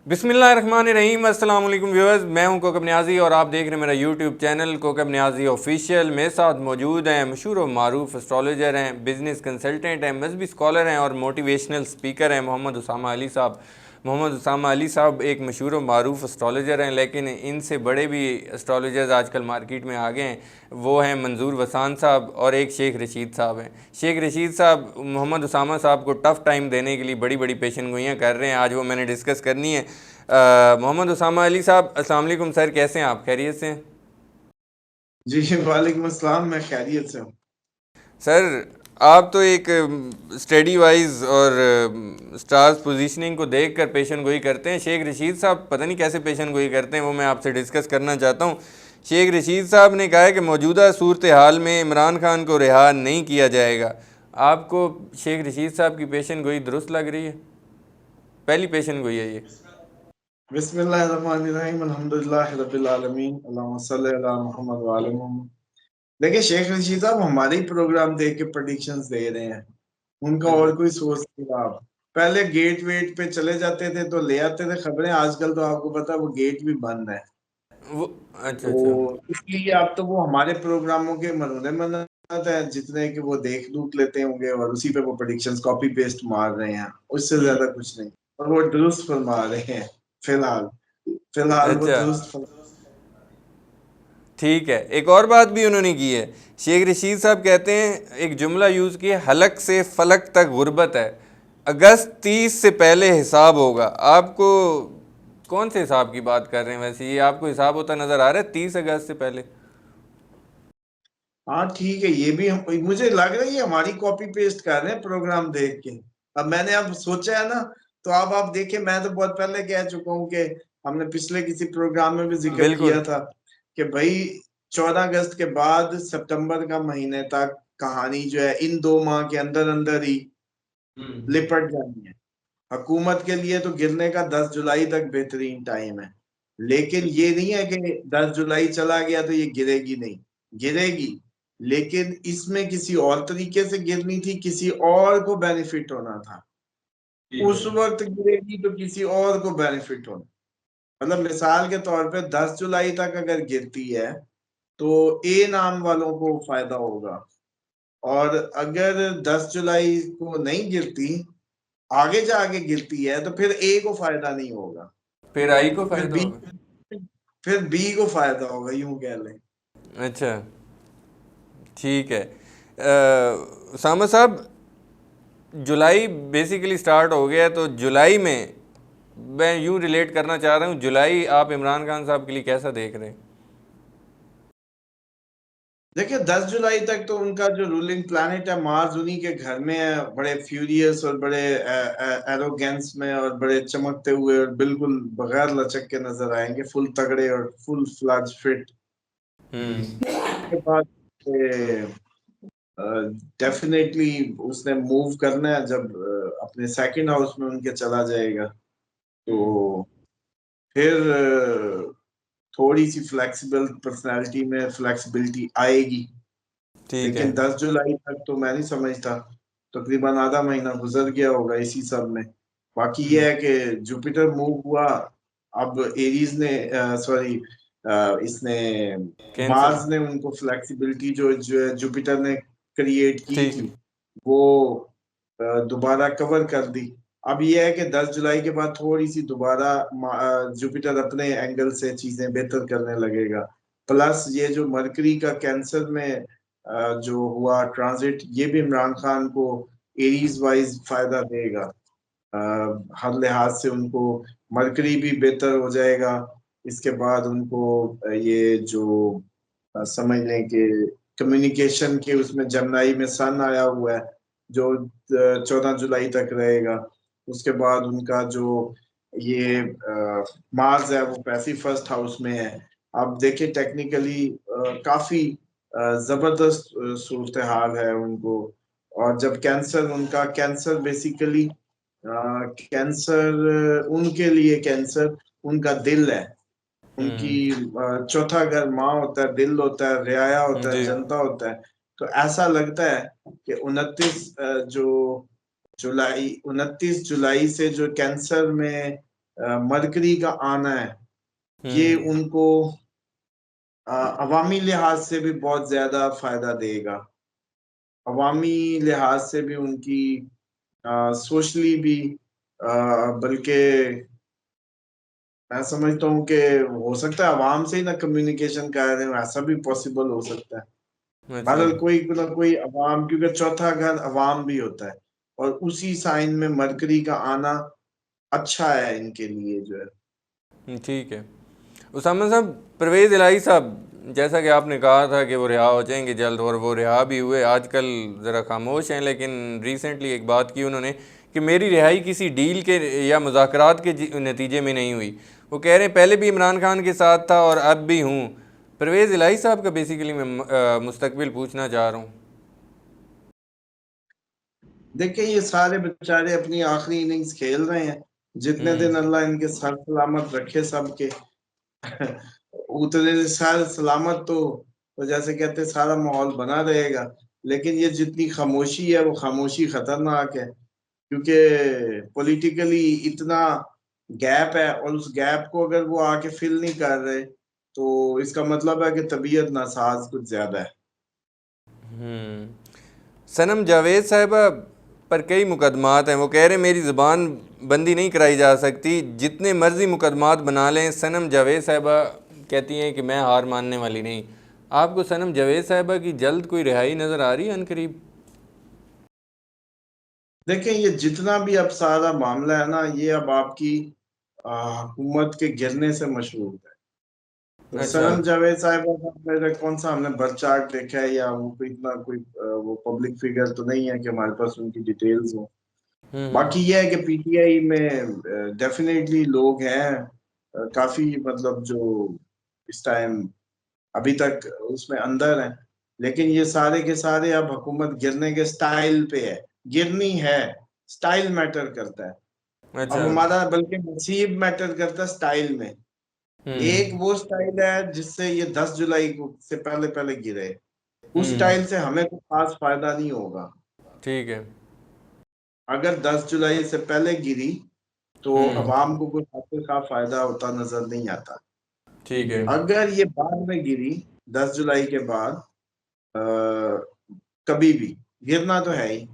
बिस्मिल्लाहिर्रहमानिर्रहीम। अस्सलाम वालेकुम व्यूअर्स, मैं हूं कोकब न्याजी और आप देख रहे हैं मेरा YouTube channel Kokab Niazi official. मेरे साथ मौजूद हैं मशहूर और मारूफ एस्ट्रोलॉजर हैं, बिजनेस कंसल्टेंट हैं, मजहबी स्कॉलर हैं और मोटिवेशनल स्पीकर हैं मोहम्मद उसामा अली साहब। मोहम्मद उसामा अली साहब एक मशहूर और मारूफ एस्ट्रोलॉजर हैं, लेकिन इनसे बड़े भी एस्ट्रोलॉजर्स आजकल मार्केट में आ गए हैं। वो हैं मंजूर वसान साहब और एक शेख रशीद साहब हैं। शेख रशीद साहब मोहम्मद उसामा साहब को टफ़ टाइम देने के लिए बड़ी बड़ी पेशन गोइयाँ कर रहे हैं। आज वो मैंने डिस्कस करनी है। मोहम्मद उसामा अली साहब, अस्सलाम वालेकुम सर, कैसे हैं आप? खैरियत से हैं? जी वालेकुम अस्सलाम। मैं खैरियत से हूँ। सर, आप तो एक स्टडी वाइज और स्टार्स पोजीशनिंग को देखकर पेशन गोई करते हैं। शेख रशीद साहब पता नहीं कैसे पेशन गोई करते हैं, वो मैं आपसे डिस्कस करना चाहता हूँ। शेख रशीद साहब ने कहा है कि मौजूदा सूरत हाल में इमरान खान को रिहा नहीं किया जाएगा। आपको शेख रशीद साहब की पेशन गोई दुरुस्त लग रही है? पहली पेशन गोई है ये। बिस्मिल्लाहिर्रहमानिर्रहीम अल्हम्दुलिल्लाहि रब्बिल आलमीन अल्लाहुम्मा सल्ली अला मुहम्मद व आले मोहम्मद। देखिए, शेख रशीद साहब हमारे ही प्रोग्राम देख के प्रेडिक्शंस दे रहे हैं। उनका और कोई सोर्स नहीं था। आप पहले गेट वेट पे चले जाते थे तो ले आते थे खबरें। आजकल तो आपको पता है वो गेट भी बंद है। वो अच्छा तो अच्छा। इसलिए आप तो वो हमारे प्रोग्रामों के मरहूने मन्नत है जितने कि वो देख दूख लेते होंगे और उसी पे वो प्रेडिक्शंस कॉपी पेस्ट मार रहे हैं। उससे ज्यादा कुछ नहीं। और वो दुरुस्त फरमा रहे हैं। फिलहाल फिलहाल वो अच्छा, दुरुस्त ठीक है। एक और बात भी उन्होंने की है। शेख रशीद साहब कहते हैं, एक जुमला यूज़ किया, हलक से फलक तक गुर्बत है, अगस्त 30 से पहले हिसाब होगा। आपको कौन से हिसाब की बात कर रहे हैं? वैसे ये आपको हिसाब होता नज़र आ रहा है 30 अगस्त से पहले? हाँ ठीक है। ये भी मुझे लग रहा है ये हमारी कॉपी पेस्ट कर रहे हैं प्रोग्राम देख के। अब मैंने अब सोचा है ना। तो अब आप देखिए, मैं तो बहुत पहले कह चुका हूँ कि हमने पिछले किसी प्रोग्राम में भी जिक्र बिल्कुल। किया था कि भाई 14 अगस्त के बाद सितंबर का महीने तक कहानी जो है इन 2 माह के अंदर अंदर ही लिपट जानी है। हुकूमत के लिए तो गिरने का 10 जुलाई तक बेहतरीन टाइम है। लेकिन ये नहीं है कि 10 जुलाई चला गया तो ये गिरेगी नहीं। गिरेगी। लेकिन इसमें किसी और तरीके से गिरनी थी, किसी और को बेनिफिट होना था। उस वक्त गिरेगी तो किसी और को बेनिफिट होना। मतलब मिसाल के तौर पे 10 जुलाई तक अगर गिरती है तो ए नाम वालों को फायदा होगा। और अगर 10 जुलाई को नहीं गिरती, आगे जाके गिरती है तो फिर ए को फायदा नहीं होगा। फिर आई को फिर फ़ायदा बी होगा। फिर बी को फायदा होगा, यूं कह लें। अच्छा, ठीक है। उसामा साहब, जुलाई बेसिकली स्टार्ट हो गया, तो जुलाई में मैं यूं रिलेट करना चाह रहा हूं, जुलाई आप इमरान खान साहब के लिए कैसा देख रहे हैं? देखिए, 10 जुलाई तक तो उनका जो रूलिंग प्लैनेट है मार्स उन्हीं के घर में है। बड़े फ्यूरियस और बड़े एरोगेंस में और बड़े चमकते हुए और बिल्कुल बगैर लचक के नजर आएंगे, फुल तगड़े और फुल फ्लैज फिट। हम्म। के बाद डेफिनेटली उसने मूव करना है जब अपने सेकंड हाउस में उनके चला जाएगा। तो फिर थोड़ी सी फ्लेक्सिबल पर्सनालिटी में फ्लेक्सिबिलिटी आएगी। ठीक है। लेकिन 10 जुलाई तक तो मैं नहीं समझता। तकरीबन आधा महीना गुजर गया होगा इसी सब में। बाकी ये है कि जुपिटर मूव हुआ। अब एरीज ने सॉरी इसने कैंसर। मार्स ने उनको फ्लेक्सिबिलिटी जो जुपिटर ने क्रिएट की ठीक। थी वो दोबारा कवर कर दी। अब ये है कि 10 जुलाई के बाद थोड़ी सी दोबारा जुपिटर अपने एंगल से चीजें बेहतर करने लगेगा। प्लस ये जो मरकरी का कैंसर में जो हुआ ट्रांजिट, ये भी इमरान खान को एरीज वाइज फायदा देगा। हर लिहाज से उनको मरकरी भी बेहतर हो जाएगा। इसके बाद उनको ये जो समझ लें कि कम्युनिकेशन के उसमें जमनाई में सन आया हुआ है जो 14 जुलाई तक रहेगा। उसके बाद उनका जो ये मार्स है वो पैसिव फर्स्ट हाउस में है। अब देखिए टेक्निकली काफी जबरदस्त सूरत हाल है उनको। और जब कैंसर, उनका कैंसर बेसिकली कैंसर उनके लिए कैंसर उनका दिल है। उनकी हम्म। चौथा घर माँ होता है, दिल होता है, रियाया होता है, जी। जनता होता है। तो ऐसा लगता है कि 29 जुलाई से जो कैंसर में मरकरी का आना है, ये हम्म। उनको अवामी लिहाज से भी बहुत ज्यादा फायदा देगा। अवामी लिहाज से भी उनकी सोशली भी, बल्कि मैं समझता हूँ कि हो सकता है अवाम से ही ना कम्युनिकेशन कर रहे हो, ऐसा भी पॉसिबल हो सकता है। अच्छा। बहरहाल कोई ना कोई अवाम, क्योंकि चौथा घर अवाम भी होता है, और उसी साइन में मरकरी का आना अच्छा है इनके लिए जो है। ठीक है। उसामा साहब, परवेज़ इलाही साहब, जैसा कि आपने कहा था कि वो रिहा हो जाएंगे जल्द, और वो रिहा भी हुए। आजकल ज़रा खामोश हैं, लेकिन रिसेंटली एक बात की उन्होंने कि मेरी रिहाई किसी डील के या मुज़ाकरात के नतीजे में नहीं हुई। वो कह रहे हैं पहले भी इमरान खान के साथ था और अब भी हूँ। परवेज़ इलाही साहब का बेसिकली मैं मुस्तकबिल पूछना चाह रहा हूँ। देखिए ये सारे बेचारे अपनी आखिरी इनिंग्स खेल रहे हैं, जितने दिन हम्म। अल्लाह इनके सर सलामत रखे सबके। उतने सर सलामत तो जैसे कहते हैं सारा माहौल बना रहेगा। लेकिन ये जितनी खामोशी है वो खामोशी खतरनाक है, क्योंकि पॉलिटिकली इतना गैप है, और उस गैप को अगर वो आके फिल नहीं कर रहे तो इसका मतलब है कि तबीयत नासाज कुछ ज्यादा है। सनम जावेद साहिबा पर कई मुकदमात हैं। वो कह रहे हैं मेरी ज़ुबान बंदी नहीं कराई जा सकती, जितने मर्जी मुकदमात बना लें। सनम जावेद साहिबा कहती हैं कि मैं हार मानने वाली नहीं। आपको सनम जावेद साहिबा की जल्द कोई रिहाई नज़र आ रही है अनकरीब? देखें ये जितना भी अब सारा मामला है ना, ये अब आपकी हुकूमत के गिरने से मशहूर है। तो अच्छा। सनम जावेद साहिबा का मेरा कौन सा हमने बर्थ चार्ट देखा है, या वो कोई इतना कोई वो पब्लिक फिगर तो नहीं है कि हमारे पास उनकी डिटेल्स हो। हम्म। बाकी यह है कि पीटीआई में डेफिनेटली लोग हैं, काफी मतलब जो इस टाइम अभी तक उसमें अंदर हैं। लेकिन ये सारे के सारे अब हुकूमत गिरने के स्टाइल पे है। गिरनी है, स्टाइल मैटर करता है। अब अच्छा। हमारा बल्कि नसीब मैटर करता है स्टाइल में। एक हम्म। वो स्टाइल है जिससे ये 10 जुलाई को से पहले पहले गिरे, उस हम्म। स्टाइल से हमें कोई खास फायदा नहीं होगा। ठीक है। अगर 10 जुलाई से पहले गिरी तो हम्म। अवाम को कोई खातिर का फायदा होता नजर नहीं आता। ठीक है। अगर ये बाद में गिरी, 10 जुलाई के बाद, आ, कभी भी गिरना तो है ही,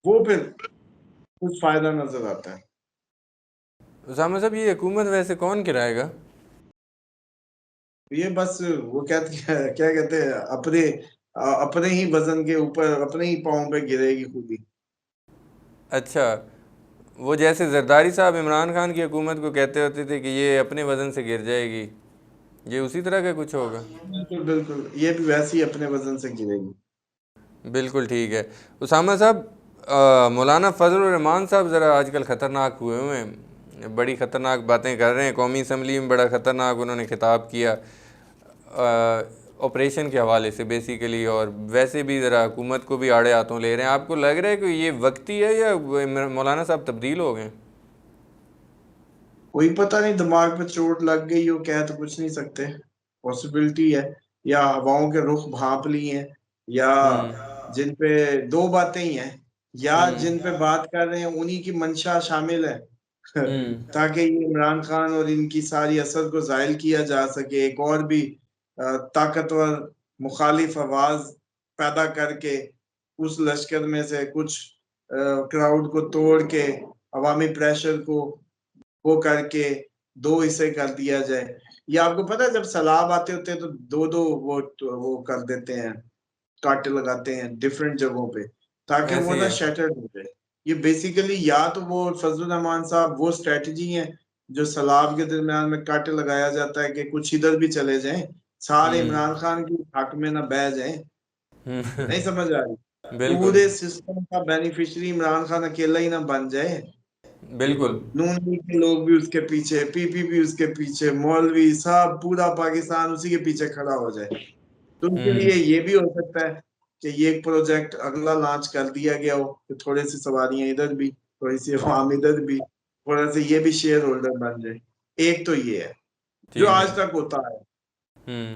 वो फिर कुछ फायदा नजर आता है। उसामा साहब, ये हुकूमत वैसे कौन गिराएगा? ये बस वो कहते क्या कहते हैं, अपने ही वजन के ऊपर, अपने ही पाँव पे गिरेगी खुद ही। अच्छा, वो जैसे जरदारी साहब इमरान खान की हुकूमत को कहते होते थे कि ये अपने वज़न से गिर जाएगी, ये उसी तरह का कुछ होगा? बिल्कुल बिल्कुल, ये भी वैसे ही अपने वजन से गिरेगी। बिल्कुल ठीक है। उसामा साहब, मौलाना फजल रहमान साहब ज़रा आजकल ख़तरनाक हुए हुए हैं, बड़ी ख़तरनाक बातें कर रहे हैं। कौमी असम्बली में बड़ा ख़तरनाक उन्होंने खिताब किया ऑपरेशन के हवाले से बेसिकली, और वैसे भी ज़रा हुकूमत को भी आड़े हाथों ले रहे हैं। आपको लग रहा है कि ये वक्ती है या मौलाना साहब तब्दील हो गए? कोई पता नहीं, दिमाग पे चोट लग गई हो, कह तो कुछ नहीं सकते। पॉसिबिलिटी है, या हवाओं के रुख भांप ली हैं, या हम्म। जिन पे दो बातें ही हैं, या हम्म। जिन पे बात कर रहे हैं उन्हीं की मंशा शामिल है। हम्म। ताकि ये इमरान खान और इनकी सारी असर को जायल किया जा सके, एक और भी ताकतवर मुखालिफ आवाज पैदा करके उस लश्कर में से कुछ क्राउड को तोड़ के अवामी प्रेशर को वो करके दो हिस्से कर दिया जाए। ये आपको पता है जब सैलाब आते होते हैं तो दो दो वो कर देते हैं, कांटे लगाते हैं डिफरेंट जगहों पे, ताकि ऐसे वो ही ना है। शैटर्ड हो जाए। ये बेसिकली या तो वो फजलुर रहमान साहब वो स्ट्रेटजी है जो सैलाब के दरमियान में कांटे लगाया जाता है कि कुछ इधर भी चले जाएं, सारे हम्म। इमरान खान की हक में ना बह जाएं। नहीं समझ आ रही? बिल्कुल। पूरे सिस्टम का बेनिफिशियरी इमरान खान अकेला ही ना बन जाए, कि बिल्कुल। नून लीग के लोग भी उसके पीछे, पीपी भी उसके पीछे, मौलवी सब पूरा पाकिस्तान उसी के पीछे खड़ा हो जाए। तो उनके हम्म। लिए ये भी हो सकता है कि ये एक प्रोजेक्ट अगला लॉन्च कर दिया गया हो कि थोड़ी सी सवारियां इधर भी, थोड़ी सी अवाम इधर भी, थोड़ा सा ये भी शेयर होल्डर बन जाए। एक तो ये है जो ठीक है। आज तक होता है। हम्म।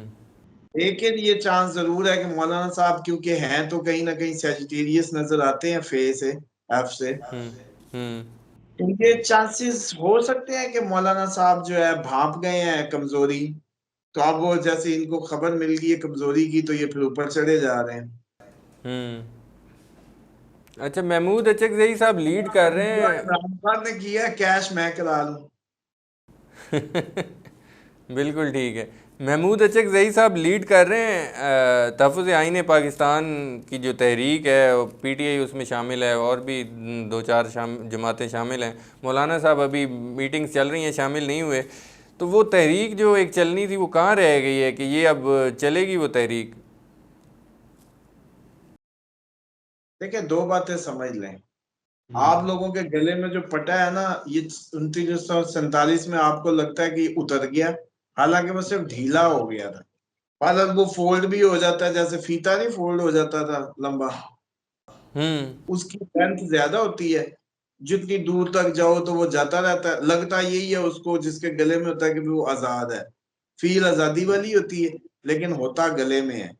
लेकिन ये चांस जरूर है कि मौलाना साहब क्योंकि हैं तो कहीं ना कहीं सेजिटेरियस नजर आते हैं, फे से, एफ से, हम्म। हम्म। तो ये चांसेस हो सकते हैं कि मौलाना साहब जो है भाप गए हैं कमजोरी, तो अब वो जैसे इनको खबर मिल गई है कमजोरी की, तो ये फिर ऊपर चढ़े जा रहे हैं। हम्म। अच्छा, महमूद अचकज़ई साहब लीड कर रहे जो हैं। इमरान खान ने किया है, कैश मैं करा लूं। बिल्कुल ठीक है। महमूद अचकज़ई साहब लीड कर रहे हैं तहफ़्फ़ुज़ आइन पाकिस्तान की जो तहरीक है, पीटीआई उसमें शामिल है और भी दो चार जमातें शामिल हैं। मौलाना साहब अभी मीटिंग्स चल रही हैं, शामिल नहीं हुए। तो वो तहरीक जो एक चलनी थी वो कहाँ रह गई है कि ये अब चलेगी वो तहरीक? देखिए, दो बातें समझ लें। आप लोगों के गले में जो पटा है ना, ये 2947 में आपको लगता है कि उतर गया, हालांकि वो सिर्फ ढीला हो गया था। हालांकि वो फोल्ड भी हो जाता है, जैसे फीता नहीं फोल्ड हो जाता था लंबा, हम्म। उसकी लेंथ ज्यादा होती है। जितनी दूर तक जाओ तो वो जाता रहता है, लगता यही है उसको जिसके गले में होता है कि भी वो आजाद है, फील आजादी वाली होती है, लेकिन होता गले में है।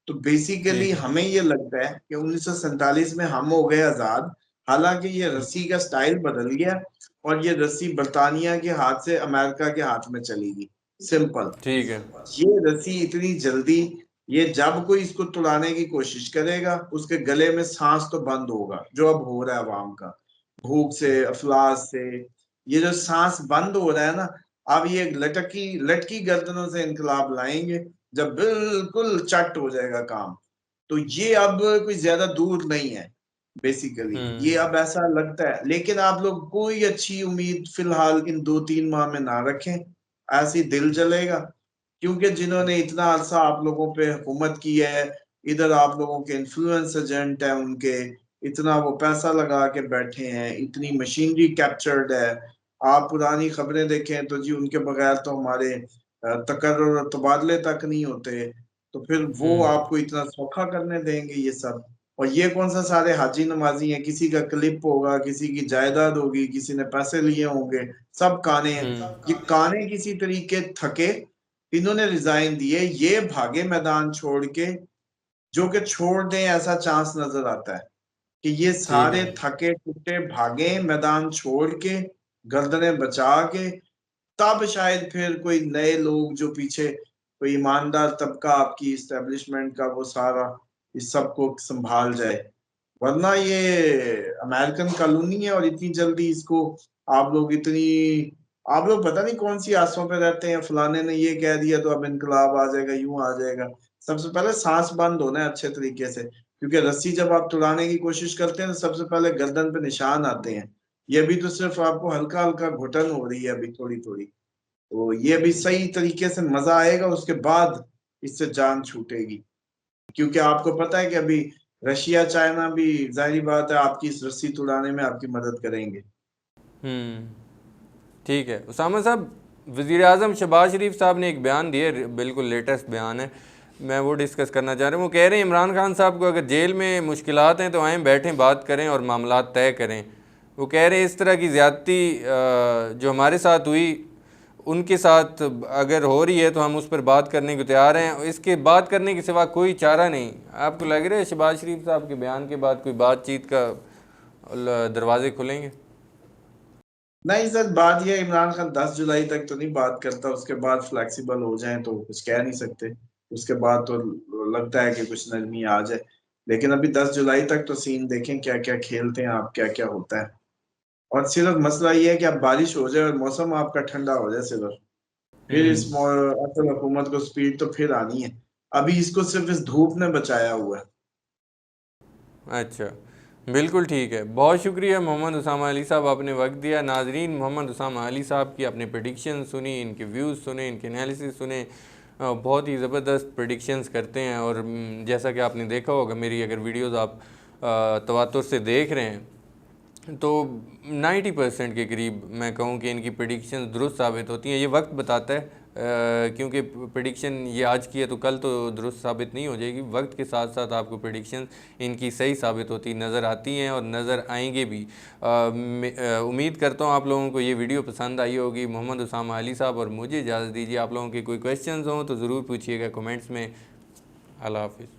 तो बेसिकली ठीक है। हमें ये लगता है कि 1947 में हम हो गए आजाद, हालांकि ये रस्सी का स्टाइल बदल गया और ये रस्सी बर्तानिया के हाथ से अमेरिका के हाथ में चली गई। सिंपल। ठीक है। ये रस्सी इतनी जल्दी, ये जब कोई इसको तुड़ाने की कोशिश करेगा उसके गले में सांस तो बंद होगा, जो अब हो रहा है अवाम का, भूख से अफलास से। ये जो सांस बंद हो रहा है ना, अब ये लटकी लटकी गर्दनों से इनकलाब लाएंगे, जब बिल्कुल चट हो जाएगा काम। तो ये अब कोई ज्यादा दूर नहीं है। बेसिकली ये हम्म। अब ऐसा लगता है, लेकिन आप लोग कोई अच्छी उम्मीद फिलहाल इन 2-3 माह में ना रखें, ऐसी दिल जलेगा। क्योंकि जिन्होंने इतना अरसा आप लोगों पे हुकूमत की है, इधर आप लोगों के इन्फ्लुएंस एजेंट है उनके, इतना वो पैसा लगा के बैठे हैं, इतनी मशीनरी कैप्चर्ड है। आप पुरानी खबरें देखें तो जी उनके बगैर तो हमारे तकर्रुर और तबादले तक नहीं होते। तो फिर वो हम्म। आपको इतना सौखा करने देंगे ये सब? और ये कौन सा सारे हाजी नमाजी हैं, किसी का क्लिप होगा, किसी की जायदाद होगी, किसी ने पैसे लिए होंगे, सब काने हैं। ये काने किसी तरीके थके, इन्होंने रिजाइन दिए, ये भागे मैदान छोड़ के, जो कि छोड़ दें ऐसा चांस नजर आता है कि ये ठीक सारे है। थके टूटे भागे मैदान छोड़ के, गर्दनें बचा के, तब शायद फिर कोई नए लोग जो पीछे कोई ईमानदार तबका आपकी इस्टेब्लिशमेंट का वो सारा इस सब को संभाल जाए। वरना ये अमेरिकन कॉलोनी है और इतनी जल्दी इसको आप लोग इतनी आप लोग पता नहीं कौन सी आसों पे रहते हैं, फलाने ने ये कह दिया तो अब इनकलाब आ जाएगा, यूं आ जाएगा। सबसे पहले सांस बंद होना है अच्छे तरीके से, क्योंकि रस्सी जब आप तुड़ाने की कोशिश करते हैं तो सबसे पहले गर्दन पे निशान आते हैं। ये भी तो सिर्फ आपको हल्का हल्का घुटन हो रही है अभी थोड़ी थोड़ी, तो ये भी सही तरीके से मजा आएगा उसके बाद इससे जान छूटेगी। क्योंकि आपको पता है कि अभी रशिया चाइना भी जाहिर बात है आपकी इस रस्सी तुड़ाने में आपकी मदद करेंगे। हम्म। ठीक है उसामा साहब, वज़ीर आज़म शहबाज शरीफ साहब ने एक बयान दिया, बिल्कुल लेटेस्ट बयान है, मैं वो डिस्कस करना चाह रहा हूँ। वो कह रहे हैं इमरान खान साहब को अगर जेल में मुश्किलात हैं तो आएँ बैठें बात करें और मामला तय करें। वो कह रहे हैं इस तरह की ज़्यादती जो हमारे साथ हुई उनके साथ अगर हो रही है तो हम उस पर बात करने को तैयार हैं, इसके बात करने के सिवा कोई चारा नहीं। आपको लग रहा है शहबाज शरीफ साहब के बयान के बाद कोई बातचीत का दरवाजे खुलेंगे? नहीं सर, बात यह है, इमरान खान 10 जुलाई तक तो नहीं बात करता, उसके बाद फ्लेक्सिबल हो जाए तो कुछ कह नहीं सकते। उसके बाद तो लगता है कि कुछ नरमी आ जाए, लेकिन अभी 10 जुलाई तक तो सीन देखें क्या क्या खेलते हैं आप, क्या क्या होता है। और सिर्फ मसला ये है कि अब बारिश हो जाए और मौसम आपका ठंडा हो जाए सिर्फ, फिर इस हम्म। असल हुकूमत को स्पीड तो फिर आनी है। अभी इसको सिर्फ इस धूप ने बचाया हुआ है। अच्छा, बिल्कुल ठीक है। बहुत शुक्रिया मोहम्मद उसामा अली साहब, आपने वक्त दिया। नाजरीन, मोहम्मद उसामा अली साहब की आपने प्रडिक्शन सुनी, इनके व्यूज़ सुने, इनके एनालिसिस सुने। बहुत ही ज़बरदस्त प्रडिक्शंस करते हैं और जैसा कि आपने देखा होगा मेरी अगर वीडियोज़ आप तवातुर से देख रहे हैं तो 90% के करीब मैं कहूँ कि इनकी प्रडिक्शन दुरुस्त साबित होती हैं। ये वक्त बताता है क्योंकि प्रडिक्शन ये आज की है तो कल तो दुरुस्त साबित नहीं हो जाएगी। वक्त के साथ साथ आपको प्रडिक्शन इनकी सही साबित होती नज़र आती हैं और नज़र आएंगे भी। उम्मीद करता हूँ आप लोगों को ये वीडियो पसंद आई होगी। मोहम्मद उसामा अली साहब और मुझे इजाज़त दीजिए। आप लोगों के कोई क्वेश्चंस हों तो ज़रूर पूछिएगा कमेंट्स में। अल्लाह हाफ़िज़।